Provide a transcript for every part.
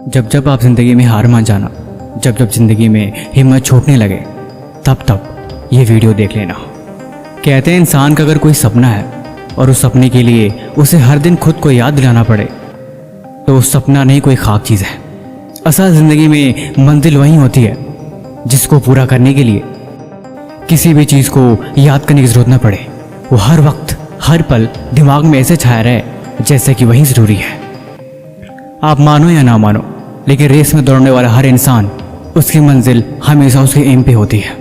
जब जब आप ज़िंदगी में हार मान जाना, जब जब ज़िंदगी में हिम्मत छूटने लगे, तब तब ये वीडियो देख लेना। कहते हैं इंसान का अगर कोई सपना है और उस सपने के लिए उसे हर दिन खुद को याद दिलाना पड़े तो उस सपना नहीं कोई खाक चीज़ है। असल ज़िंदगी में मंजिल वही होती है जिसको पूरा करने के लिए किसी भी चीज़ को याद करने की ज़रूरत न पड़े। वो हर वक्त हर पल दिमाग में ऐसे छाया रहे जैसे कि वही ज़रूरी है। आप मानो या ना मानो, लेकिन रेस में दौड़ने वाला हर इंसान उसकी मंजिल हमेशा उसके एम पे होती है।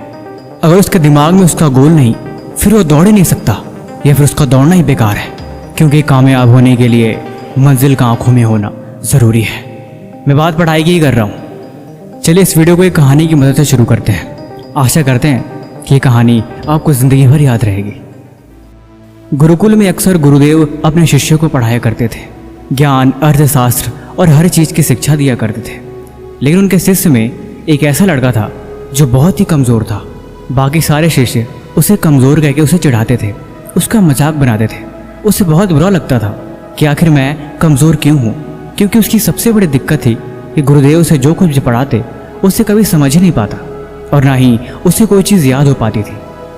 अगर उसके दिमाग में उसका गोल नहीं, फिर वो दौड़ ही नहीं सकता, या फिर उसका दौड़ना ही बेकार है। क्योंकि कामयाब होने के लिए मंजिल का आंखों में होना ज़रूरी है। मैं बात पढ़ाई की ही कर रहा हूँ। चलिए इस वीडियो को एक कहानी की मदद से शुरू करते हैं। आशा करते हैं कि ये कहानी आपको ज़िंदगी भर याद रहेगी। गुरुकुल में अक्सर गुरुदेव अपने शिष्यों को पढ़ाया करते थे। ज्ञान, अर्थशास्त्र और हर चीज़ की शिक्षा दिया करते थे। लेकिन उनके शिष्य में एक ऐसा लड़का था जो बहुत ही कमज़ोर था। बाकी सारे शिष्य उसे कमज़ोर कहकर उसे चिढ़ाते थे, उसका मजाक बनाते थे। उसे बहुत बुरा लगता था कि आखिर मैं कमज़ोर क्यों हूँ, क्योंकि उसकी सबसे बड़ी दिक्कत थी कि गुरुदेव से जो कुछ भी पढ़ाते उसे कभी समझ ही नहीं पाता और ना ही उसे कोई चीज़ याद हो पाती थी।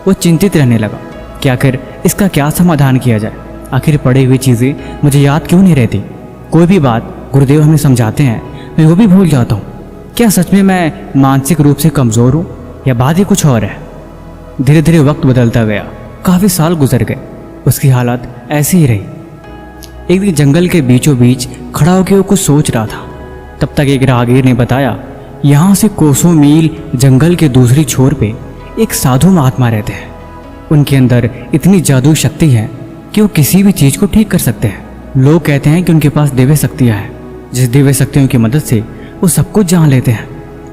वो चिंतित रहने लगा कि आखिर इसका क्या समाधान किया जाए। आखिर पढ़ी हुई चीज़ें मुझे याद क्यों नहीं रहती। कोई भी बात गुरुदेव हमें समझाते हैं मैं वो भी भूल जाता हूँ। क्या सच में मैं मानसिक रूप से कमज़ोर हूँ या बात ही कुछ और है। धीरे धीरे वक्त बदलता गया। काफ़ी साल गुजर गए। उसकी हालत ऐसी ही रही। एक दिन जंगल के बीचों बीच खड़ा होकर वो कुछ सोच रहा था। तब तक एक राहगीर ने बताया, यहाँ से कोसों मील जंगल के दूसरी छोर पे एक साधु महात्मा रहते हैं। उनके अंदर इतनी जादुई शक्ति है कि वो किसी भी चीज़ को ठीक कर सकते हैं। लोग कहते हैं कि उनके पास दिव्य शक्तियाँ हैं, जिस दिव्य शक्तियों की मदद से वो सब कुछ जान लेते हैं।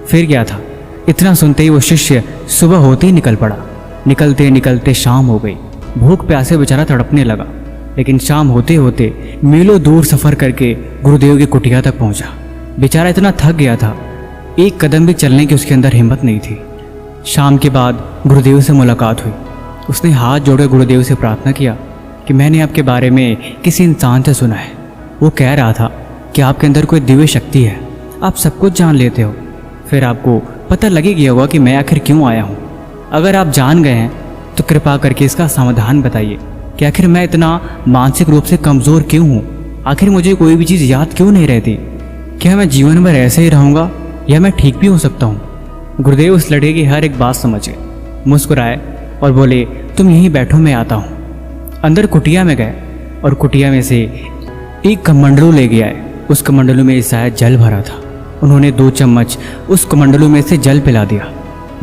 फिर क्या था, इतना सुनते ही वो शिष्य सुबह होते ही निकल पड़ा। निकलते निकलते शाम हो गई। भूख प्यासे बेचारा तड़पने लगा। लेकिन शाम होते होते मीलों दूर सफ़र करके गुरुदेव की कुटिया तक पहुंचा। बेचारा इतना थक गया था, एक कदम भी चलने की उसके अंदर हिम्मत नहीं थी। शाम के बाद गुरुदेव से मुलाकात हुई। उसने हाथ जोड़कर गुरुदेव से प्रार्थना किया कि मैंने आपके बारे में किसी इंसान से सुना है। वो कह रहा था कि आपके अंदर कोई दिव्य शक्ति है, आप सब कुछ जान लेते हो। फिर आपको पता लग ही गया होगा कि मैं आखिर क्यों आया हूँ। अगर आप जान गए हैं तो कृपा करके इसका समाधान बताइए कि आखिर मैं इतना मानसिक रूप से कमज़ोर क्यों हूँ। आखिर मुझे कोई भी चीज़ याद क्यों नहीं रहती। क्या मैं जीवन भर ऐसे ही रहूँगा या मैं ठीक भी हो सकता हूँ। गुरुदेव उस लड़के की हर एक बात समझे, मुस्कुराए और बोले, तुम यहीं बैठो, मैं आता हूँ। अंदर कुटिया में गए और कुटिया में से एक कमंडलू ले गया है। उस कमंडलू में शायद जल भरा था। उन्होंने 2 चम्मच उस कमंडलू में से जल पिला दिया।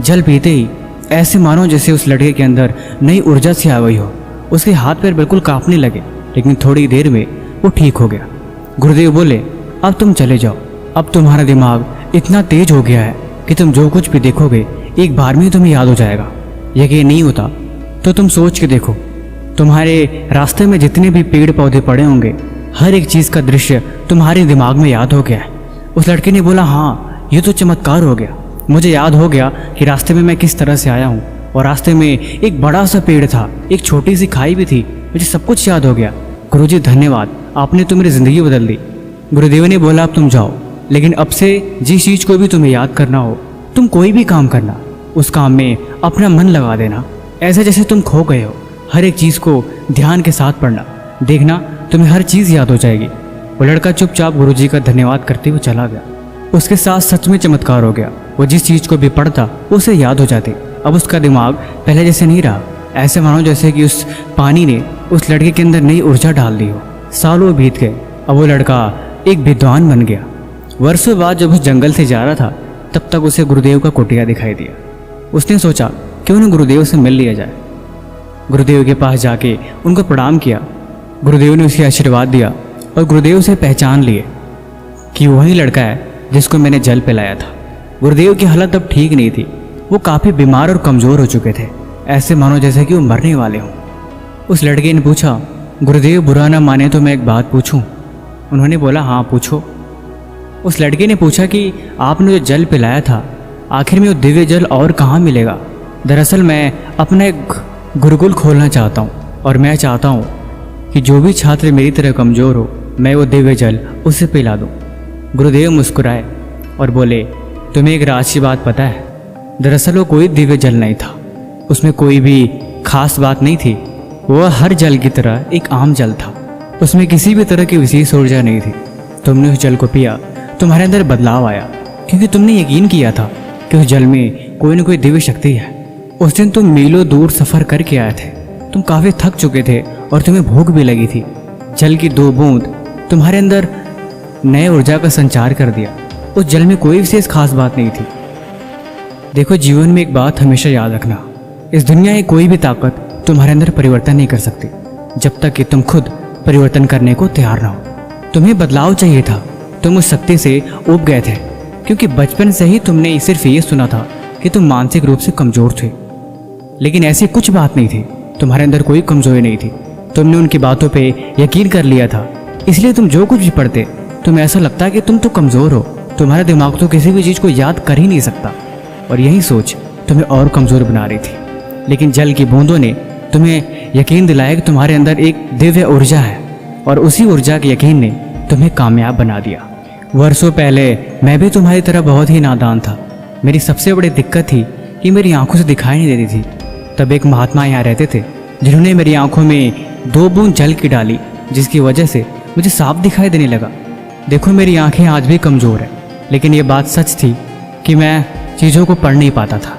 जल पीते ही ऐसे मानो जैसे उस लड़के के अंदर नई ऊर्जा सी आ गई हो। उसके हाथ पैर बिल्कुल कांपने लगे, लेकिन थोड़ी देर में वो ठीक हो गया। गुरुदेव बोले, अब तुम चले जाओ। अब तुम्हारा दिमाग इतना तेज हो गया है कि तुम जो कुछ भी देखोगे एक बार में तुम्हें याद हो जाएगा। यकीन नहीं होता तो तुम सोच के देखो, तुम्हारे रास्ते में जितने भी पेड़ पौधे पड़े होंगे, हर एक चीज़ का दृश्य तुम्हारे दिमाग में याद हो गया है। उस लड़के ने बोला, हाँ ये तो चमत्कार हो गया। मुझे याद हो गया कि रास्ते में मैं किस तरह से आया हूँ, और रास्ते में एक बड़ा सा पेड़ था, एक छोटी सी खाई भी थी। मुझे सब कुछ याद हो गया। गुरुजी धन्यवाद, आपने तो मेरी ज़िंदगी बदल दी। गुरुदेव ने बोला, अब तुम जाओ, लेकिन अब से जिस चीज़ को भी तुम्हें याद करना हो, तुम कोई भी काम करना, उस काम में अपना मन लगा देना। ऐसे जैसे तुम खो गए हो। हर एक चीज़ को ध्यान के साथ पढ़ना, देखना तुम्हें हर चीज़ याद हो जाएगी। वो लड़का चुपचाप गुरुजी का धन्यवाद करते हुए चला गया। उसके साथ सच में चमत्कार हो गया। वो जिस चीज़ को भी पढ़ता उसे याद हो जाती। अब उसका दिमाग पहले जैसे नहीं रहा। ऐसे मानो जैसे कि उस पानी ने उस लड़के के अंदर नई ऊर्जा डाल दी हो। सालों बीत गए। अब वो लड़का एक विद्वान बन गया। वर्षों बाद जब उस जंगल से जा रहा था, तब तक उसे गुरुदेव का कुटिया दिखाई दिया। उसने सोचा क्यों न गुरुदेव से मिल लिया जाए। गुरुदेव के पास जाके उनको प्रणाम किया। गुरुदेव ने उसे आशीर्वाद दिया और गुरुदेव से पहचान लिए कि वही लड़का है जिसको मैंने जल पिलाया था। गुरुदेव की हालत अब ठीक नहीं थी। वो काफ़ी बीमार और कमज़ोर हो चुके थे, ऐसे मानो जैसे कि वो मरने वाले हों। उस लड़के ने पूछा, गुरुदेव बुरा ना माने तो मैं एक बात पूछूं? उन्होंने बोला, हाँ पूछो। उस लड़के ने पूछा कि आपने जो जल पिलाया था, आखिर में वो दिव्य जल और कहाँ मिलेगा? दरअसल मैं अपना एक गुरुकुल खोलना चाहता हूँ और मैं चाहता हूँ कि जो भी छात्र मेरी तरह कमज़ोर हो, मैं वो दिव्य जल उसे पिला दूँ। गुरुदेव मुस्कुराए और बोले, तुम्हें एक राज की बात पता है? दरअसल वो कोई दिव्य जल नहीं था, उसमें कोई भी खास बात नहीं थी। वह हर जल की तरह एक आम जल था, उसमें किसी भी तरह की विशेष ऊर्जा नहीं थी। तुमने उस जल को पिया, तुम्हारे अंदर बदलाव आया, क्योंकि तुमने यकीन किया था कि उस जल में कोई न कोई दिव्य शक्ति है। उस दिन तुम मीलों दूर सफ़र करके आए थे, तुम काफ़ी थक चुके थे और तुम्हें भूख भी लगी थी। जल की 2 बूंद तुम्हारे अंदर नए ऊर्जा का संचार कर दिया। उस जल में कोई विशेष खास बात नहीं थी। देखो, जीवन में एक बात हमेशा याद रखना, इस दुनिया की कोई भी ताकत तुम्हारे अंदर परिवर्तन नहीं कर सकती जब तक कि तुम खुद परिवर्तन करने को तैयार ना हो। तुम्हें बदलाव चाहिए था, तुम उस शक्ति से ऊब गए थे, क्योंकि बचपन से ही तुमने सिर्फ ये सुना था कि तुम मानसिक रूप से कमज़ोर थे। लेकिन ऐसी कुछ बात नहीं थी, तुम्हारे अंदर कोई कमज़ोरी नहीं थी। तुमने उनकी बातों पे यकीन कर लिया था, इसलिए तुम जो कुछ भी पढ़ते तुम्हें ऐसा लगता कि तुम तो कमज़ोर हो। तुम्हारा दिमाग तो किसी भी चीज़ को याद कर ही नहीं सकता, और यही सोच तुम्हें और कमज़ोर बना रही थी। लेकिन जल की बूंदों ने तुम्हें यकीन दिलाया कि तुम्हारे अंदर एक दिव्य ऊर्जा है, और उसी ऊर्जा के यकीन ने तुम्हें कामयाब बना दिया। वर्षों पहले मैं भी तुम्हारी तरह बहुत ही नादान था। मेरी सबसे बड़ी दिक्कत थी कि मेरी आंखों से दिखाई नहीं देती थी। तब एक महात्मा यहाँ रहते थे, जिन्होंने मेरी आंखों में 2 बूंद जल की डाली, जिसकी वजह से मुझे साफ दिखाई देने लगा। देखो, मेरी आंखें आज भी कमज़ोर हैं, लेकिन ये बात सच थी कि मैं चीज़ों को पढ़ नहीं पाता था।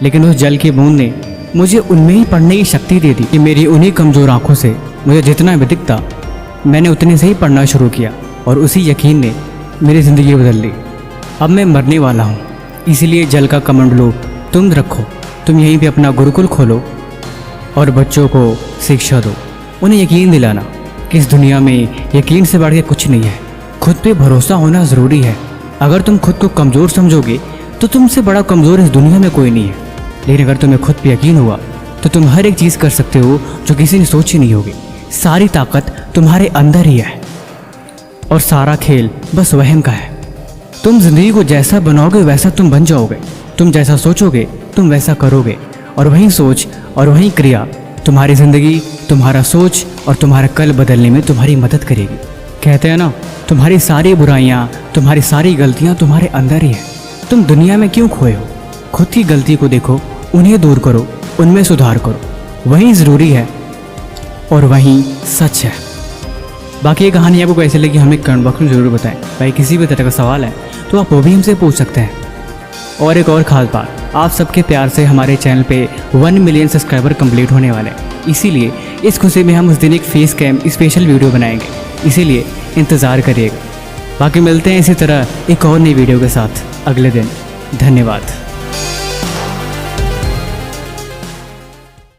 लेकिन उस जल की बूंद ने मुझे उनमें ही पढ़ने की शक्ति दे दी कि मेरी उन्हीं कमज़ोर आंखों से मुझे जितना भी दिखता, मैंने उतने से ही पढ़ना शुरू किया, और उसी यकीन ने मेरी ज़िंदगी बदल दी। अब मैं मरने वाला हूँ, इसीलिए जल का कमंडलू तुम रखो। तुम यहीं पे अपना गुरुकुल खोलो और बच्चों को शिक्षा दो। उन्हें यकीन दिलाना कि इस दुनिया में यकीन से बढ़ के कुछ नहीं है। खुद पे भरोसा होना ज़रूरी है। अगर तुम खुद को कमज़ोर समझोगे तो तुमसे बड़ा कमज़ोर इस दुनिया में कोई नहीं है। लेकिन अगर तुम्हें खुद पे यकीन हुआ तो तुम हर एक चीज़ कर सकते हो जो किसी ने सोची नहीं होगी। सारी ताकत तुम्हारे अंदर ही है, और सारा खेल बस वहम का है। तुम जिंदगी को जैसा बनाओगे वैसा तुम बन जाओगे। तुम जैसा सोचोगे तुम वैसा करोगे, और वही सोच और वही क्रिया तुम्हारी ज़िंदगी, तुम्हारा सोच और तुम्हारा कल बदलने में तुम्हारी मदद करेगी। कहते हैं ना, तुम्हारी सारी बुराइयाँ, तुम्हारी सारी गलतियाँ तुम्हारे अंदर ही है। तुम दुनिया में क्यों खोए हो? खुद की गलती को देखो, उन्हें दूर करो, उनमें सुधार करो। वही ज़रूरी है और वही सच है। बाकी ये कहानी आपको कैसे लगी हमें कमेंट बॉक्स में ज़रूर बताएं। भाई किसी भी तरह का सवाल है तो आप वो भी हमसे पूछ सकते हैं। और एक और ख़ास बात, आप सबके प्यार से हमारे चैनल पे 1 मिलियन सब्सक्राइबर कंप्लीट होने वाले हैं। इसीलिए इस खुशी में हम उस दिन एक फेस कैम स्पेशल वीडियो बनाएंगे, इसीलिए इंतज़ार करिएगा। बाकी मिलते हैं इसी तरह एक और नई वीडियो के साथ अगले दिन। धन्यवाद।